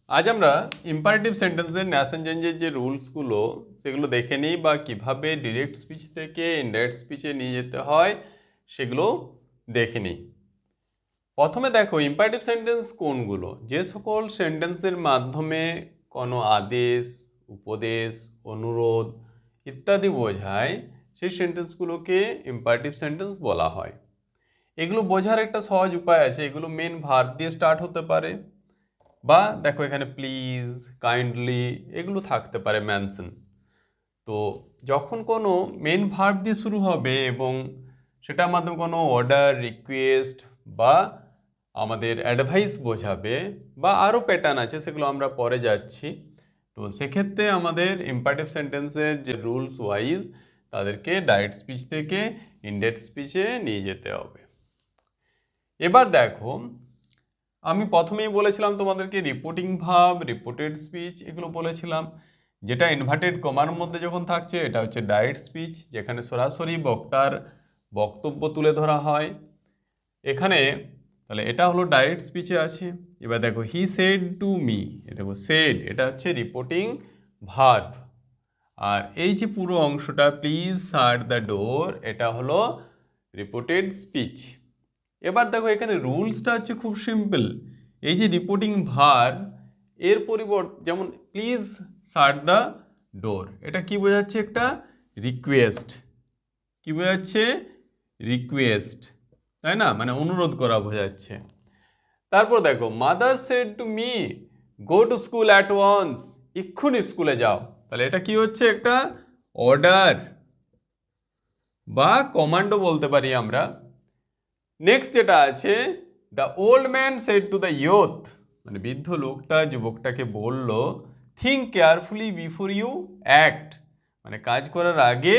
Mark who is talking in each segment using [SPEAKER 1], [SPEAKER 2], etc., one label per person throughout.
[SPEAKER 1] আজ আমরা ইম্পারেটিভ সেন্টেন্সের ন্যাশন চেঞ্জের যে রুলসগুলো সেগুলো দেখে নিই বা কিভাবে ডিরেক্ট স্পিচ থেকে ইনডাইরেক্ট স্পিচে নিয়ে যেতে হয় সেগুলো দেখে নিই। প্রথমে দেখো ইম্পারেটিভ সেন্টেন্স কোনগুলো, যে সকল সেন্টেন্সের মাধ্যমে কোনো আদেশ, উপদেশ, অনুরোধ ইত্যাদি বোঝায় সেই সেন্টেন্সগুলোকে ইম্পারেটিভ সেন্টেন্স বলা হয়। এগুলো বোঝার একটা সহজ উপায় আছে, এগুলো মেন ভার্ব দিয়ে স্টার্ট হতে পারে বা দেখো এখানে প্লিজ, কাইন্ডলি এগুলো থাকতে পারে, মেনশন। তো যখন কোনো মেন ভার্ব দিয়ে শুরু হবে এবং সেটার মাধ্যমে কোনো অর্ডার, রিকোয়েস্ট বা আমাদের অ্যাডভাইস বোঝাবে বা আরও প্যাটার্ন আছে সেগুলো আমরা পরে যাচ্ছি, তো সেক্ষেত্রে আমাদের ইম্পারেটিভ সেন্টেন্সের যে রুলস ওয়াইজ তাদেরকে ডাইরেক্ট স্পিচ থেকে ইনডাইরেক্ট স্পিচে নিয়ে যেতে হবে। এবার দেখো, আমি প্রথমেই বলেছিলাম তোমাদেরকে রিপোর্টিং ভার্ব, রিপোর্টেড স্পিচ এগুলো বলেছিলাম। যেটা ইনভার্টেড কমার মধ্যে যখন থাকছে এটা হচ্ছে ডাইরেক্ট স্পিচ, যেখানে সরাসরি বক্তার বক্তব্য তুলে ধরা হয় এখানে। তাহলে এটা হলো ডাইরেক্ট স্পিচে আছে। এবার দেখো হি সেড টু মি, দেখো সেড এটা হচ্ছে রিপোর্টিং ভার্ব। আর এই যে পুরো অংশটা প্লিজ শাট দ্য ডোর, এটা হলো রিপোর্টেড স্পিচ। এবার দেখো এখানে রুলসটা হচ্ছে খুব সিম্পল। এই যে রিপোর্টিং ভার্ব এর পরিবর্তে, যেমন প্লিজ শাট দ্য ডোর, এটা কি বোঝাচ্ছে? একটা রিকোয়েস্ট। কি বোঝাচ্ছে? রিকোয়েস্ট, তাই না? মানে অনুরোধ করা বোঝাচ্ছে। তারপর দেখো mother said to me go to school at once, এক্ষুনি স্কুলে যাও, তাহলে এটা কি হচ্ছে? একটা অর্ডার বা কমান্ডও বলতে পারি আমরা। নেক্সট যেটা আছে, the old man said to the youth, মানে বৃদ্ধ লোকটা যুবকটাকে বলল think carefully before you act, মানে কাজ করার আগে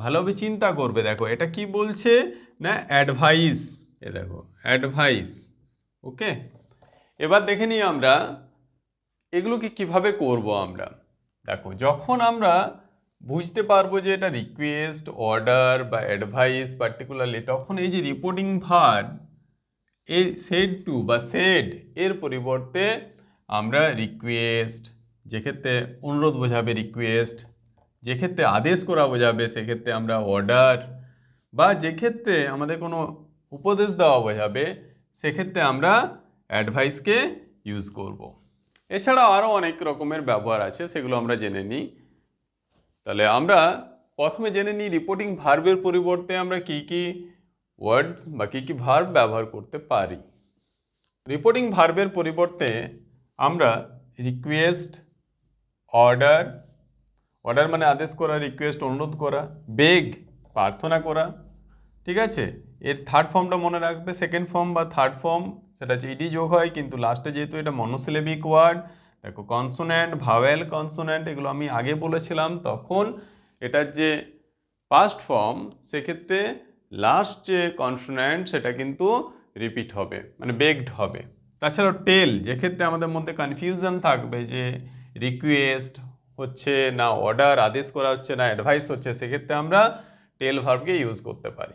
[SPEAKER 1] ভালোভাবে চিন্তা করবে। দেখো এটা কি বলছে না? অ্যাডভাইস। এ দেখো অ্যাডভাইস। ওকে, এবার দেখে নিই আমরা এগুলোকে কিভাবে করব আমরা। দেখো যখন আমরা বুঝতে পারবো যে এটা রিকোয়েস্ট, অর্ডার বা অ্যাডভাইস পার্টিকুলারলি, তখন এই যে রিপোর্টিং ভার্ব এই সেড টু বা সেড এর পরিবর্তে আমরা রিকোয়েস্ট, যেক্ষেত্রে অনুরোধ বোঝাবে রিকোয়েস্ট, যেক্ষেত্রে আদেশ করা বোঝাবে সেক্ষেত্রে আমরা অর্ডার, বা যেক্ষেত্রে আমাদের কোনো উপদেশ দেওয়া বোঝাবে সেক্ষেত্রে আমরা অ্যাডভাইসকে ইউজ করব। এছাড়াও আরও অনেক রকমের ব্যবহার আছে, সেগুলো আমরা জেনে নিই। তাহলে আমরা প্রথমে জেনে নিই রিপোর্টিং ভার্বের পরিবর্তে আমরা কি কি ওয়ার্ডস বা কি কি ভার্ব ব্যবহার করতে পারি। রিপোর্টিং ভার্বের পরিবর্তে আমরা রিকোয়েস্ট, অর্ডার, অর্ডার মানে আদেশ করা, রিকোয়েস্ট অনুরোধ করা, বেগ প্রার্থনা করা, ঠিক আছে? এর থার্ড ফর্মটা মনে রাখবে, সেকেন্ড ফর্ম বা থার্ড ফর্ম সেটা হচ্ছে ইডি যোগ হয়, কিন্তু লাস্টে যেহেতু এটা মনোসিলেবিক ওয়ার্ড, দেখো কনসোন্যান্ট, ভাওয়েল, কনসোন্যান্ট এগুলো আমি আগে বলেছিলাম, তখন এটার যে পাস্ট ফর্ম সেক্ষেত্রে লাস্ট যে কনসোন্যান্ট সেটা কিন্তু রিপিট হবে, মানে বেগড হবে। তাছাড়াও টেল, যেক্ষেত্রে আমাদের মধ্যে কনফিউশন থাকবে যে রিকোয়েস্ট হচ্ছে না অর্ডার আদেশ করা হচ্ছে না অ্যাডভাইস হচ্ছে, সেক্ষেত্রে আমরা টেল ভার্বকে ইউজ করতে পারি।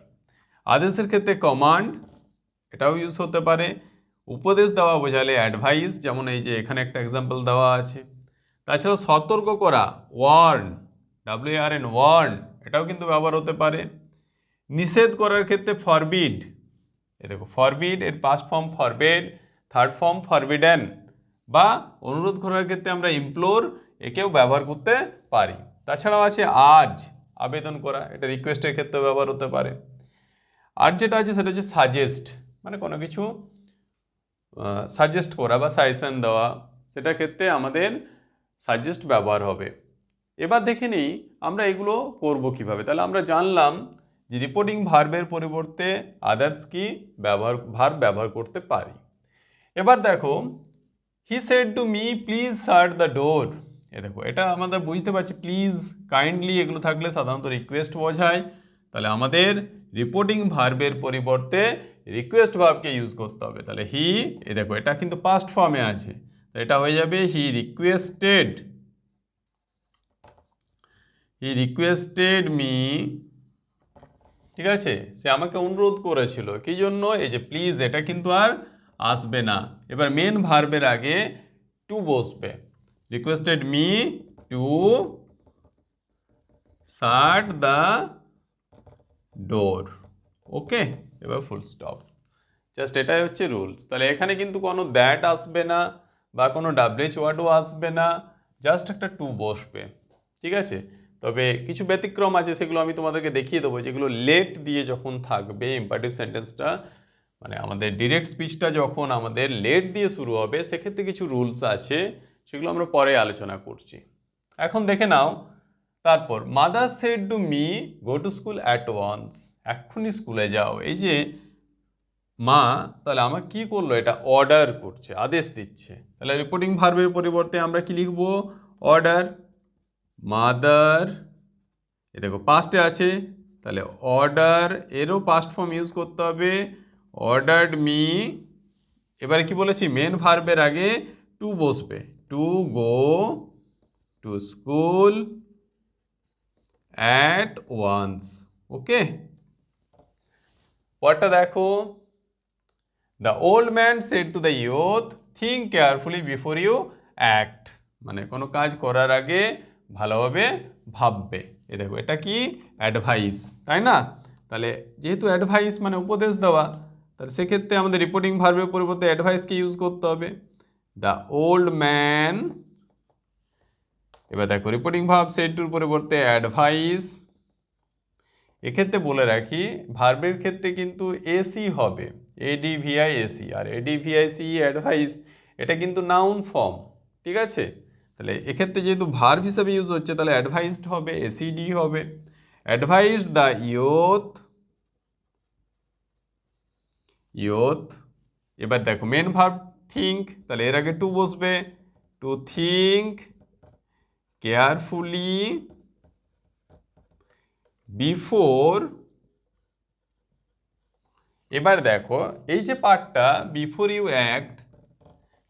[SPEAKER 1] আদেশের ক্ষেত্রে কমান্ড, এটাও ইউজ হতে পারে। উপদেশ দেওয়া বোঝালে অ্যাডভাইস, যেমন এই যে এখানে একটা এক্সাম্পল দেওয়া আছে। তাছাড়াও সতর্ক করা, ওয়ার্ন, WARN, ওয়ার্ন, এটাও কিন্তু ব্যবহার হতে পারে। নিষেধ করার ক্ষেত্রে ফরবিড, এ দেখো ফরবিড এর past form forbade, third form forbidden, বা অনুরোধ করার ক্ষেত্রে আমরা ইমপ্লোর, একেও ব্যবহার করতে পারি। তাছাড়াও আছে আজ, আবেদন করা, এটা রিকোয়েস্টের ক্ষেত্রেও ব্যবহার হতে পারে। আর যেটা আছে সেটা হচ্ছে সাজেস্ট, মানে কোনো কিছু সাজেস্ট করা বা সাজেশন দেওয়া, সেটার ক্ষেত্রে আমাদের সাজেস্ট ব্যবহার হবে। এবার দেখে নিই আমরা এগুলো করব কিভাবে। তাহলে আমরা জানলাম যে রিপোর্টিং ভার্বের পরিবর্তে আদার্স কি ভার্ব ব্যবহার করতে পারি। এবার দেখো he said to me please shut the door, এ দেখো এটা আমাদের বুঝতে পারছি প্লিজ, কাইন্ডলি এগুলো থাকলে সাধারণত রিকোয়েস্ট বোঝায়। তাহলে আমাদের রিপোর্টিং ভার্বের পরিবর্তে রিকোয়েস্ট ভার্বকে ইউজ করতে হবে। তাহলে হি, এ দেখো এটা কিন্তু পাস্ট ফর্মে আছে, তো এটা হয়ে যাবে he requested, he requested me, ঠিক আছে? সে আমাকে অনুরোধ করেছিল, কি জন্য? এই যে প্লিজ, এটা কিন্তু আর আসবে না। এবার মেন ভার্বের আগে টু বসবে, requested me to shut the door. Okay, এবার ফুল স্টপ। জাস্ট এটাই হচ্ছে রুলস। তাহলে এখানে কিন্তু কোনো দ্যাট আসবে না বা কোনো ডাব্লিউএইচ ওয়ার্ডও আসবে না, জাস্ট একটা টু বসবে। ঠিক আছে, তবে কিছু ব্যতিক্রম আছে, সেগুলো আমি তোমাদেরকে দেখিয়ে দেবো, যেগুলো লেট দিয়ে যখন থাকবে ইম্পারেটিভ সেন্টেন্সটা, মানে আমাদের ডিরেক্ট স্পিচটা যখন আমাদের লেট দিয়ে শুরু হবে, সেক্ষেত্রে কিছু রুলস আছে, সেগুলো আমরা পরে আলোচনা করছি। এখন দেখে নাও, তারপর mother said to me go to school at once, এক্ষুনি স্কুলে যাও। এই যে মা, তাহলে আমাকে কি করলো, এটা অর্ডার করছে, আদেশ দিচ্ছে। তাহলে রিপোর্টিং ভার্বের পরিবর্তে আমরা কি লিখব, অর্ডার। মাদার, এ দেখো পাস্টে আছে, তাহলে অর্ডার এরও পাস্ট ফর্ম ইউজ করতে হবে, অর্ডার্ড মি। এবারে কি বলেছি, মেন ভার্বের আগে টু বসবে, to go to school at once. Okay, পরটা দেখো, the old man said to the youth think carefully before you act, মানে কোনো কাজ করার আগে ভালোভাবে ভাববে। এ দেখো, এটা কি অ্যাডভাইস, তাই না? তাহলে যেহেতু অ্যাডভাইস মানে উপদেশ দেওয়া, তাহলে সেক্ষেত্রে আমাদের রিপোর্টিং ভার্বের পরিবর্তে অ্যাডভাইসকে ইউজ করতে হবে, দ্য ওল্ড ম্যান। এবার দেখো, রিপোর্টিং ভার্ব সেড টুর পরিবর্তে অ্যাডভাইস। এক্ষেত্রে বলে রাখি, ভার্বের ক্ষেত্রে কিন্তু এসি হবে, এডিভিআই এসি, আর এডিভিআইসি অ্যাডভাইস এটা কিন্তু নাউন ফর্ম। ঠিক আছে, তাহলে এক্ষেত্রে যেহেতু ভার্ব হিসাবে ইউজ হচ্ছে, তাহলে অ্যাডভাইসড হবে, এসিডি হবে, অ্যাডভাইস দ্য ইয়ুথ। ইয়ুথ। এবার দেখো মেন ভার্ব থিঙ্ক, তাহলে এর আগে টু বসবে, টু থিঙ্ক কেয়ারফুলি বিফোর। এবার দেখো, এই যে পার্টটা বিফোর ইউ অ্যাক্ট,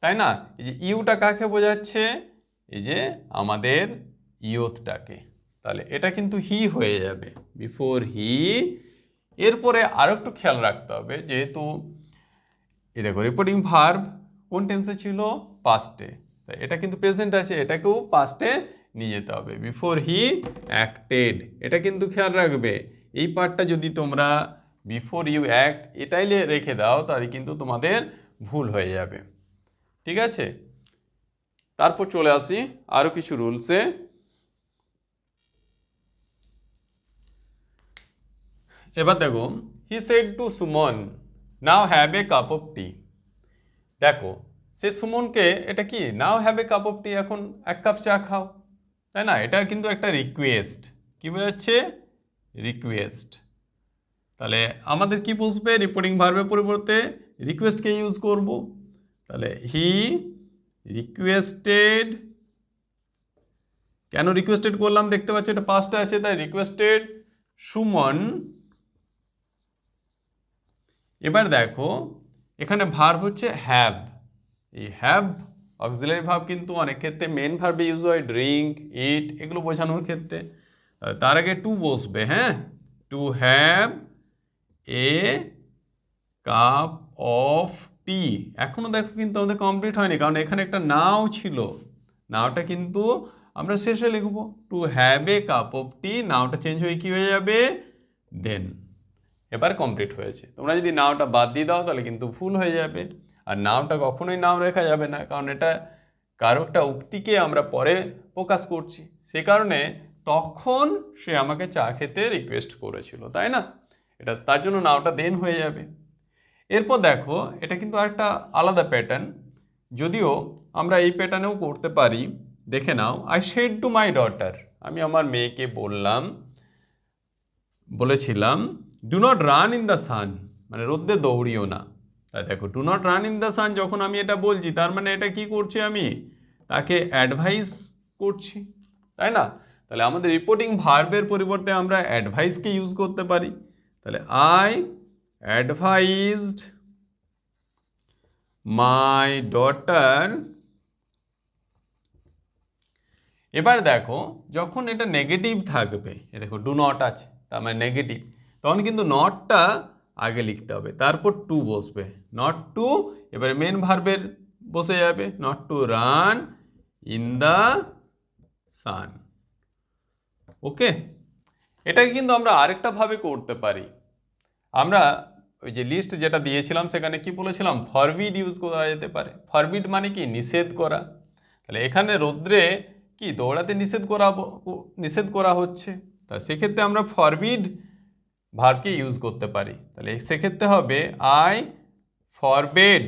[SPEAKER 1] তাই না? এই যে ইউটা কাকে বোঝাচ্ছে, এই যে আমাদের ইয়ুথটাকে, তাহলে এটা কিন্তু হি হয়ে যাবে, বিফোর হি। এরপরে আরও একটু খেয়াল রাখতে হবে, যেহেতু এই দেখো রিপোর্টিং ভার্ব কোন টেন্সে ছিল, পাস্টে, তাই এটা কিন্তু প্রেজেন্ট আছে, এটাকেও পাস্টে নিয়ে যেতে হবে, বিফোর হি অ্যাক্টেড। এটা কিন্তু খেয়াল রাখবে, এই পার্টটা যদি তোমরা বিফোর ইউ অ্যাক্ট এটাই রেখে দাও, তাহলে কিন্তু তোমাদের ভুল হয়ে যাবে। ঠিক আছে, তারপর চলে আসি আরও কিছু রুলসে। এবার দেখো, he said to Suman now have a cup of tea. দেখো, সে সুমনকে, এটা কি, now have a cup of tea, এখন এক কাপ চা খাও, তাই না? এটা কিন্তু একটা রিকোয়েস্ট, কি বোঝাচ্ছে, রিকোয়েস্ট। তাহলে আমাদের কি বুঝবে, রিপোর্টিং ভার্বের পরিবর্তে রিকোয়েস্টকে ইউজ করব। তাহলে হি রিকোয়েস্টেড, কেন রিকোয়েস্টেড করলাম, দেখতে পাচ্ছ এটা পাস্টে আছে, তাই রিকোয়েস্টেড সুমন। এবার দেখো, এখানে ভার্ব হচ্ছে হ্যাভ, এই হ্যাভ অক্সিলারি ভার্ব কিন্তু অনেক ক্ষেত্রে মেন ভার্বে ইউজ হয়, ড্রিঙ্ক, ইট এগুলো বোঝানোর ক্ষেত্রে। তার আগে টু বসবে, হ্যাঁ, to have a cup of tea. এখনো দেখো কিন্তু আমাদের কমপ্লিট হয়নি, কারণ এখানে একটা নাও ছিল, নাওটা কিন্তু আমরা শেষে লিখবো, to have a cup of tea, নাওটা চেঞ্জ হয়ে কি হয়ে যাবে, দেন। এবার কমপ্লিট হয়েছে। তোমরা যদি নাওটা বাদ দিয়ে দাও তাহলে কিন্তু ভুল হয়ে যাবে, আর নাওটা কখনোই নাও রেখা যাবে না, কারণ এটা কারো একটা উক্তিকে আমরা পরে প্রকাশ করছি, সে কারণে তখন সে আমাকে চা খেতে রিকোয়েস্ট করেছিল, তাই না? এটা তার জন্য নাওটা দেন হয়ে যাবে। এরপর দেখো, এটা কিন্তু একটা আলাদা প্যাটার্ন, যদিও আমরা এই প্যাটার্নেও করতে পারি। দেখে নাও, I said to my daughter, আমি আমার মেয়েকে বলেছিলাম, do not run in the sun, মানে রোদ্দে দৌড়িও না। তাই দেখো, do not run in the sun যখন আমি এটা বলছি, তার মানে এটা কি করছি, আমি তাকে অ্যাডভাইস করছি, তাই না? তাহলে আমাদের রিপোর্টিং ভার্বের পরিবর্তে আমরা অ্যাডভাইসকে ইউজ করতে পারি। তাহলে আই অ্যাডভাইজড মাই ডটার। এবার দেখো, যখন এটা নেগেটিভ থাকবে, এ দেখো ডু নট আছে, তার মানে নেগেটিভ, তখন কিন্তু নটটা আগে লিখতে হবে, তারপর টু বসবে, নট টু। এবারে মেন ভার্বের বসে যাবে, not to run in the sun. Okay, এটাকে কিন্তু আমরা আরেকটা ভাবে করতে পারি। আমরা ওই যে লিস্ট যেটা দিয়েছিলাম সেখানে কি বলেছিলাম, ফরবিড ইউজ করা যেতে পারে। ফরবিড মানে কি, নিষেধ করা। তাহলে এখানে রৌদ্রে কি দৌড়াতে নিষেধ করা হচ্ছে, তা সেক্ষেত্রে আমরা ফরবিড ভার্বকে ইউজ করতে পারি। তাহলে সেক্ষেত্রে হবে আই ফরবেড।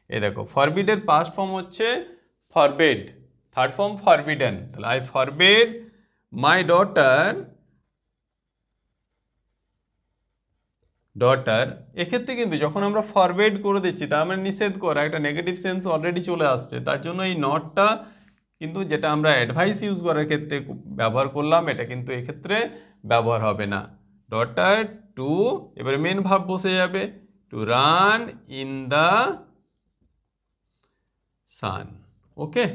[SPEAKER 1] এই দেখো, ফরবিডের পাস্ট ফর্ম হচ্ছে ফরবেড, থার্ড ফর্ম ফরবিডেন। তাহলে আই ফরবেড মাই ডটার। এক্ষেত্রে কিন্তু যখন আমরা ফরওয়ার্ড করে দিচ্ছি তার মানে নিষেধ করা, একটা নেগেটিভ সেন্স অলরেডি চলে আসছে, তার জন্য এই নটটা কিন্তু যেটা আমরা অ্যাডভাইস ইউজ করার ক্ষেত্রে ব্যবহার করলাম, এটা কিন্তু এক্ষেত্রে ব্যবহার হবে না। ডটার টু, এবারে মেন ভাব বসে যাবে, to run in the sun. Okay,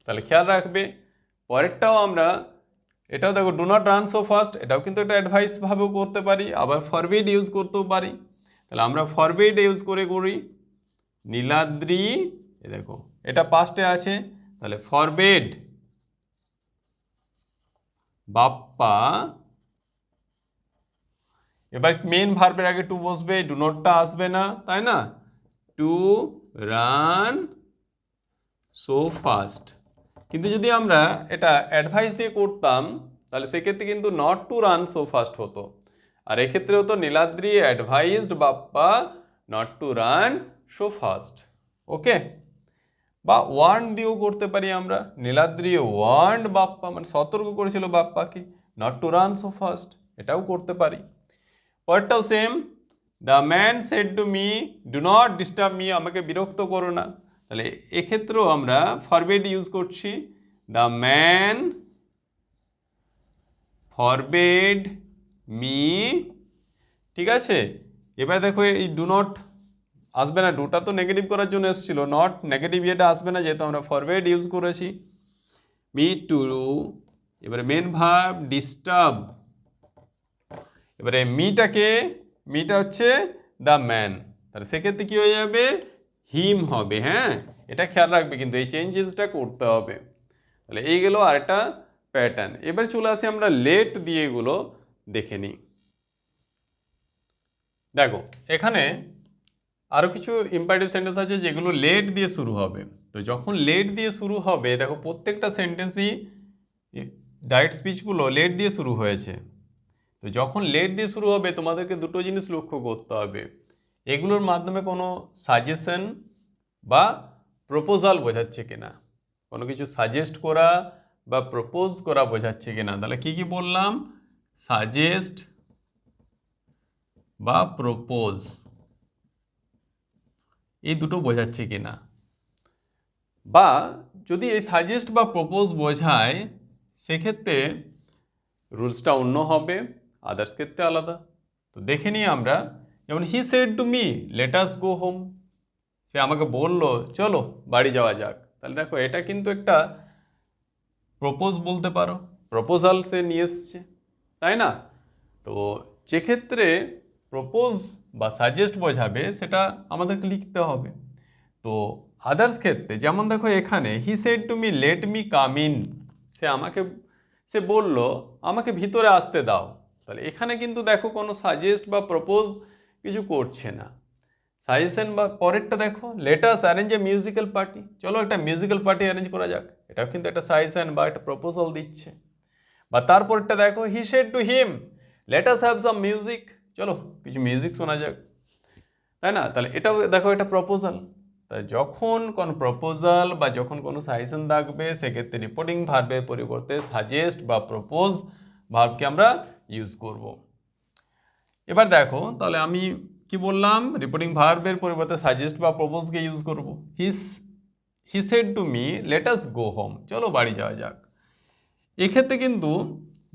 [SPEAKER 1] তাহলে খেয়াল রাখবে। পরেরটাও আমরা, এটাও দেখো, do not run so fast, এটাও কিন্তু একটা অ্যাডভাইস ভাবেও করতে পারি, আবার ফরবিড ইউজ করতেও পারি। তাহলে আমরা ফরবিড ইউজ করি নীলাদ্রি, এ দেখো এটা পাস্টে আছে, তাহলে ফরবেড বাপ্পা। এবার মেন ভার্বের আগে টু বসবে, ডু নটটা আসবে না, তাই না? Two run so fast. কিন্তু যদি আমরা এটা অ্যাডভাইস দিয়ে করতাম তাহলে সেক্ষেত্রে কিন্তু not to run so fast হতো, আর এক্ষেত্রে হতো Niladri advised Bappa not to run so fast. Okay, বা ওয়ার্ন দিয়েও করতে পারি আমরা, নীলাদ্রি ওয়ার্নড বাপ্পা, মানে সতর্ক করেছিল বাপ্পাকে not to run so fast, এটাও করতে পারি। পরেরটাও same, the man said to me do not disturb me, আমাকে বিরক্ত করো না। তাহলে এক্ষেত্রেও আমরা ফরবেড ইউজ করছি, দ্য ম্যান ফরবেড মি। ঠিক আছে, এবার দেখো এই ডু নট আসবে না, ডুটা তো নেগেটিভ করার জন্য এসেছিল, নট নেগেটিভ এটা আসবে না যেহেতু আমরা ফরওয়ার্ড ইউজ করেছি। মি টু, এবারে মেন ভার্ব ডিস্টার্ব, এবারে মিটা হচ্ছে দ্য ম্যান, তাহলে সেক্ষেত্রে কি হয়ে যাবে, হিম হবে। হ্যাঁ, এটা খেয়াল রাখবে, কিন্তু এই চেঞ্জেসটা করতে হবে। তাহলে এই গেল আরেকটা প্যাটার্ন। এবার চলে আসি আমরা লেট দিয়ে এগুলো দেখে নিই। দেখো এখানে আরও কিছু ইম্পারেটিভ সেন্টেন্স আছে যেগুলো লেট দিয়ে শুরু হবে। তো যখন লেট দিয়ে শুরু হবে, দেখো প্রত্যেকটা সেন্টেন্সই ডাইরেক্ট স্পিচগুলো লেট দিয়ে শুরু হয়েছে। তো যখন লেট দিয়ে শুরু হবে তোমাদেরকে দুটো জিনিস লক্ষ্য করতে হবে, এগুলোর মাধ্যমে কোনো সাজেশন বা প্রপোজাল বোঝাচ্ছে কিনা, কোনো কিছু সাজেস্ট করা বা প্রপোজ করা বোঝাচ্ছে কিনা। তাহলে কি কি বললাম, সাজেস্ট বা প্রপোজ, এই দুটো বোঝাচ্ছে কিনা। বা যদি এই সাজেস্ট বা প্রপোজ বোঝায় সেক্ষেত্রে রুলসটা অন্য হবে, আদার্স ক্ষেত্রে আলাদা। তো দেখে নিই আমরা, যেমন he said to me let us go home, সে আমাকে বললো চলো বাড়ি যাওয়া যাক। তাহলে দেখো এটা কিন্তু একটা প্রপোজ বলতে পারো, প্রপোজাল সে নিয়ে এসছে, তাই না? তো যেক্ষেত্রে প্রপোজ বা সাজেস্ট বোঝাবে সেটা আমাদেরকে লিখতে হবে। তো আদার্স ক্ষেত্রে যেমন দেখো এখানে he said to me let me come in, সে বলল আমাকে ভিতরে আসতে দাও। তাহলে এখানে কিন্তু দেখো কোনো সাজেস্ট বা প্রপোজ কিছু করছে না, সাজেশন। বা পরেরটা দেখো, let us arrange a musical party, চলো একটা মিউজিক্যাল পার্টি অ্যারেঞ্জ করা যাক, এটাও কিন্তু একটা সাজেশন বা একটা প্রপোজাল দিচ্ছে। বা তারপরটা দেখো, he said to him let us have some music, চলো কিছু মিউজিক শোনা যাক, তাই না? তাহলে এটাও দেখো একটা প্রপোজাল। তাই যখন কোনো প্রপোজাল বা যখন কোনো সাজেশন থাকবে সেক্ষেত্রে রিপোর্টিং ভার্বের পরিবর্তে সাজেস্ট বা প্রপোজ ভার্বকে আমরা ইউজ করব। এবার দেখো তাহলে আমি কি বললাম, রিপোর্টিং ভার্বের পরিবর্তে সাজেস্ট বা প্রপোজকে ইউজ করব। হি said to me let us go home, চলো বাড়ি যাওয়া যাক। এক্ষেত্রে কিন্তু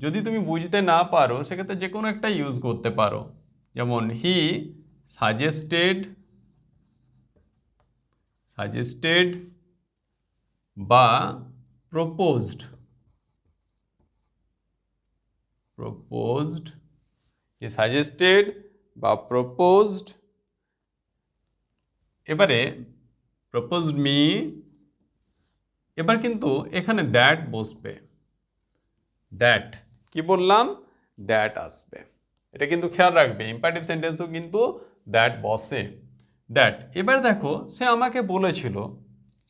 [SPEAKER 1] যদি তুমি বুঝতে না পারো সেক্ষেত্রে যে কোনো একটা ইউজ করতে পারো, যেমন হি সাজেস্টেড বা প্রপোজড, হি সাজেস্টেড বা প্রপোজড। এবারে প্রপোজড মি, এবার কিন্তু এখানে দ্যাট বসবে, দ্যাট কি বললাম, দ্যাট আসবে। এটা কিন্তু খেয়াল রাখবে, ইম্পারেটিভ সেন্টেন্সও কিন্তু দ্যাট বসে, দ্যাট। এবার দেখো সে আমাকে বলেছিল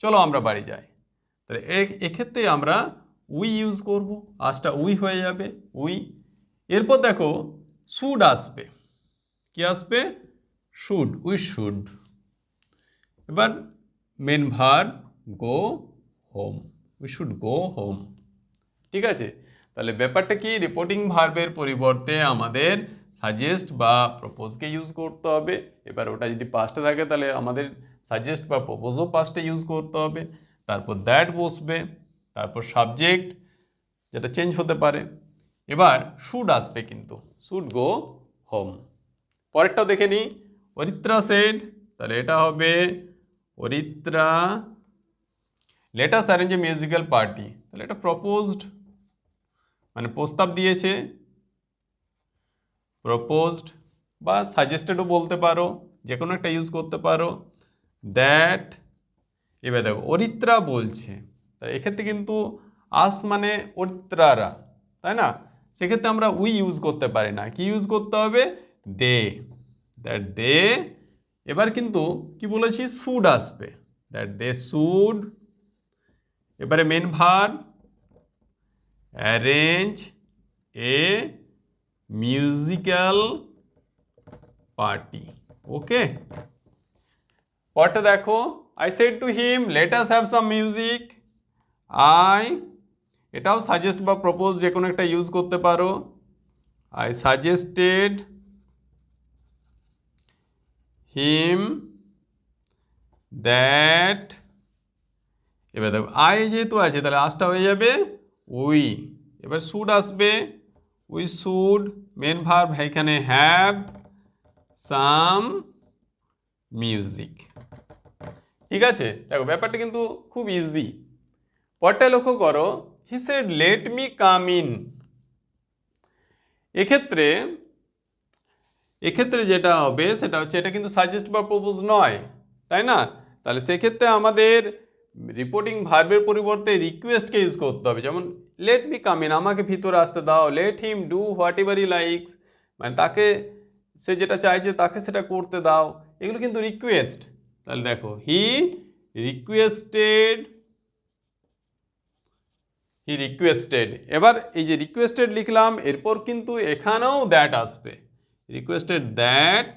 [SPEAKER 1] চলো আমরা বাড়ি যাই, তাহলে এক্ষেত্রে আমরা উই ইউজ করব, আজটা উই হয়ে যাবে, উই। এরপর দেখো শুড আসবে, কি আসবে, শুড, উই শুড। এবার main verb go home, we should go home. ঠিক আছে, তাহলে ব্যাপারটা কি, রিপোর্টিং ভার্বের পরিবর্তে আমাদের সাজেস্ট বা প্রপোজকে ইউজ করতে হবে। এবার ওটা যদি পাস্টে থাকে তাহলে আমাদের সাজেস্ট বা প্রপোজও পাস্টে ইউজ করতে হবে। তারপর দ্যাট বসবে, তারপর সাবজেক্ট যেটা চেঞ্জ হতে পারে। এবার শুড আসবে কিন্তু, শুড গো হোম। পরেরটাও দেখে নিই, অরিত্রা সেড, তাহলে এটা হবে Aritra let us arrange a musical party, তাহলে এটা প্রপোজড, মানে প্রস্তাব দিয়েছে, প্রপোজড বা সাজেস্টেডও বলতে পারো, যে কোনো একটা ইউজ করতে পারো। দ্যাট, এবার দেখো অরিত্রা বলছে, তাই এক্ষেত্রে কিন্তু আস মানে অরিত্রারা, তাই না, সেক্ষেত্রে আমরা উই ইউজ করতে পারি না, কি ইউজ করতে হবে, দে, দ্যাট দে। এবার কিন্তু কি বলেছি, শুড আসবে, দ্যাট দে শুড। এবারে main verb arrange a musical party, okay. পরটা দেখো, I said to him let us have some music, I, এটাও সাজেস্ট বা প্রপোজ যে কোনো একটা ইউজ করতে পারো, আই সাজেস্টেড হিম দ্যাট, এবার দেখো আই যেহেতু আছে তাহলে আজটা হয়ে যাবে উই। এবার শুড আসবে, উই শুড, মেন ভার্ব এখানে হ্যাভ সাম মিউজিক। ঠিক আছে, দেখো ব্যাপারটা কিন্তু খুব ইজি। পরটায় লক্ষ্য করো, he said let me come in. এক্ষেত্রে এক্ষেত্রে যেটা হবে সেটা হচ্ছে, এটা কিন্তু সাজেস্ট বা প্রপোজ নয়, তাই না, তাহলে সেক্ষেত্রে আমাদের রিপোর্টিং ভার্বের পরিবর্তে রিকোয়েস্টকে ইউজ করতে হবে। যেমন লেট মি কাম ইন, আমাকে ভিতরে আসতে দাও, let him do whatever he likes, মানে তাকে, সে যেটা চাইছে তাকে সেটা করতে দাও, এগুলো কিন্তু রিকোয়েস্ট। তাহলে দেখো রিকোয়েস্টেড, হি রিকোয়েস্টেড। এবার এই যে রিকোয়েস্টেড লিখলাম, এরপর কিন্তু এখানেও দ্যাট আসবে, রিকোয়েস্টেড দ্যাট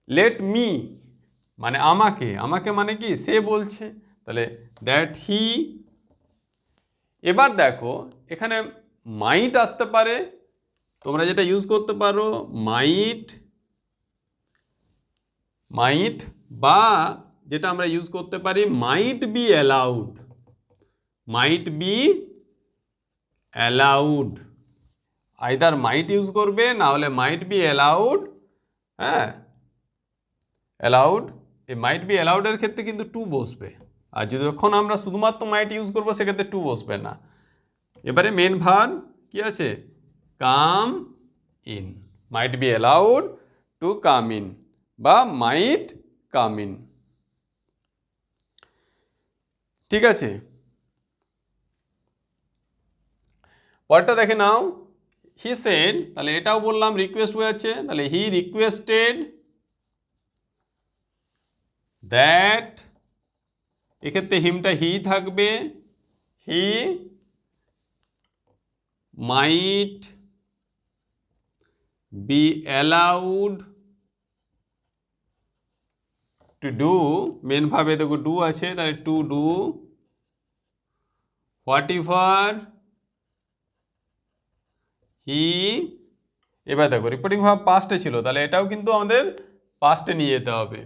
[SPEAKER 1] লেট মি, মানে আমাকে, আমাকে মানে কি, সে বলছে, তাহলে দ্যাট হি। এবার দেখো এখানে মাইট আসতে পারে, তোমরা যেটা ইউজ করতে পারো মাইট, মাইট, বা যেটা আমরা ইউজ করতে পারি might be allowed, might be allowed, either might use করবে না হলে মাইট বি অ্যালাউড, হ্যাঁ, অ্যালাউড। এই মাইট বি অ্যালাউডের ক্ষেত্রে কিন্তু টু বসবে, আর যদি যখন আমরা শুধুমাত্র মাইট ইউজ করবো সেক্ষেত্রে টু বসবে না। এবারে মেন ভার্ব কি আছে, come in, might be allowed to come in বা মাইট কাম ইন। ঠিক আছে, পরেরটা দেখে নাও, হি সেড, তাহলে এটাও বললাম রিকোয়েস্ট হয়ে যাচ্ছে, তাহলে হি রিকোয়েস্টেড দ্যাট, এক্ষেত্রে হিমটা হি থাকবে, he might be allowed to do, main ভাবে দেখো ডু আছে, তাহলে to do whatever he, এবার দেখো রিপোর্টিং ভার্ব পাস্টে ছিল, তাহলে এটাও কিন্তু আমাদের পাস্টে নিয়ে যেতে হবে,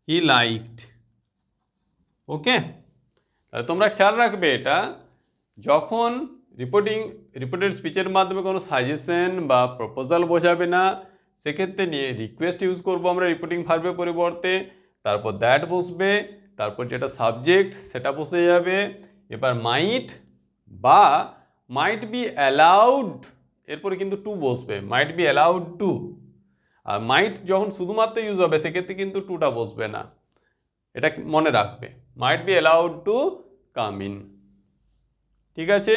[SPEAKER 1] হি লাইকড, ওকে। তাহলে তোমরা খেয়াল রাখবে এটা, যখন রিপোর্টেড স্পিচের মাধ্যমে কোনো সাজেশন বা প্রপোজাল বোঝাবে না, সেক্ষেত্রে নিয়ে রিকোয়েস্ট ইউজ করব আমরা রিপোর্টিং ভার্বের পরিবর্তে, তারপর দ্যাট বসবে, তারপর যেটা সাবজেক্ট সেটা বসে যাবে। এবার মাইট বা মাইট বি অ্যালাউড, এরপরে কিন্তু টু বসবে, মাইট বি অ্যালাউড টু। আর মাইট যখন শুধুমাত্র ইউজ হবে সেক্ষেত্রে কিন্তু টুটা বসবে না। এটা মনে রাখবে, might be allowed to come in. ঠিক আছে,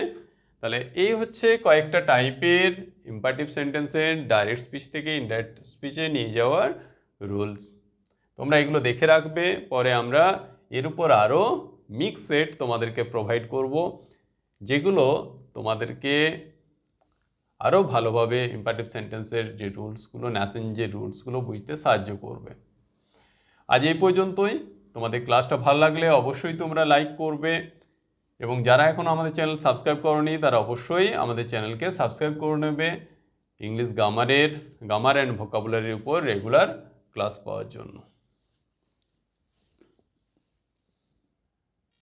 [SPEAKER 1] তাহলে এই হচ্ছে কয়েকটা টাইপের ইম্পারেটিভ সেন্টেন্সের ডাইরেক্ট স্পিচ থেকে ইনডাইরেক্ট স্পিচে নিয়ে যাওয়ার রুলস। তোমরা এগুলো দেখে রাখবে, পরে আমরা এর উপর আরও মিক্স সেট তোমাদেরকে প্রোভাইড করব, যেগুলো তোমাদেরকে আরও ভালোভাবে ইম্পারেটিভ সেন্টেন্সের যে রুলসগুলো, ন্যাসেন যে রুলসগুলো বুঝতে সাহায্য করবে। আজ এই পর্যন্তই। তোমাদের ক্লাসটা ভালো লাগলে অবশ্যই তোমরা লাইক করবে, এবং যারা এখন আমাদের চ্যানেল সাবস্ক্রাইব করনি তারা অবশ্যই আমাদের চ্যানেলকে সাবস্ক্রাইব করে নেবে ইংলিশ গ্রামার অ্যান্ড ভোকাবুলারির উপর রেগুলার ক্লাস পাওয়ার জন্য।